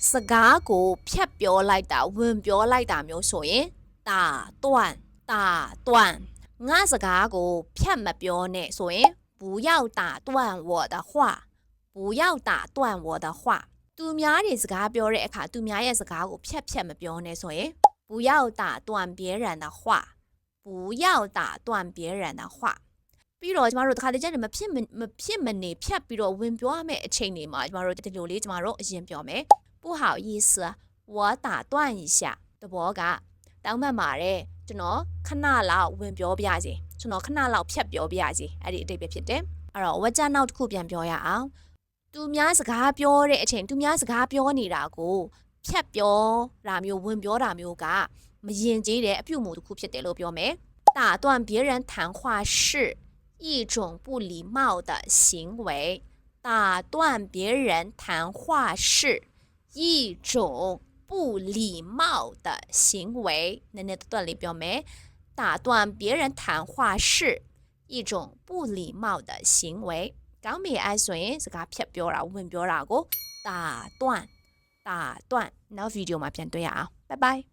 စကားကိုဖြတ်ပြောလိုက်တာဝင်ပြောလိုက်တာမျိုးဆိုရင်打断ငါစကားကိုဖြတ်မပြောနဲ့ဆိုရင်不要打断我的话不要打断我的话သူများတွေစကားပြောတဲ့အခါသူများရဲ့စကားကိုဖြတ်မပြောနဲ့ဆိုရင်不要打断别人的话不要打断别人的话ပြီးတော့ကျမတို့တခါတည်းကျရင်မဖြစ်မနေဖြတ်ပြီးတော့ဝင်ပြောရမယ့်အချိန်တွေမှာကျမတို့ဒီလိုလေးကျမတို့အရင်ပြောမယ်不好意思我打断一下တဘောကတောင်းပန်ပါတယ်ကျွန်တော်ခဏလောက်ဝင်ပြောပြစီကျွန်တော်ခဏလောက်ဖြတ်ပြောပြစီအဲ့ဒီအတိတ်ပဲဖြစ်တယ်အဲ့တော့ဝကြနောက်တစ်ခုပြန်ပြောရအောင်သူများစကားပြောတဲ့အချိန်သူများစကားပြောနေတာကိုဖြတ်ပြောတာမျိုးဝင်ပြောတာမျိုးကမယဉ်ကျေးတဲ့အပြုအမူတစ်ခုဖြစ်တယ်လို့ပြောမယ်打断别人谈话是一种不礼貌的行为打断别人谈话是一种不礼貌的行为နည်းနည်းတွက်လေးပြောမယ်打断别人谈话是一种不礼貌的行为ကောင်းပြီအဲ့ဆိုရင်စကားဖြတ်ပြောတာဝင်ပြောတာကို打断နောက်ဗီဒီယိုမှာပြန်တွေ့ရအောင် bye bye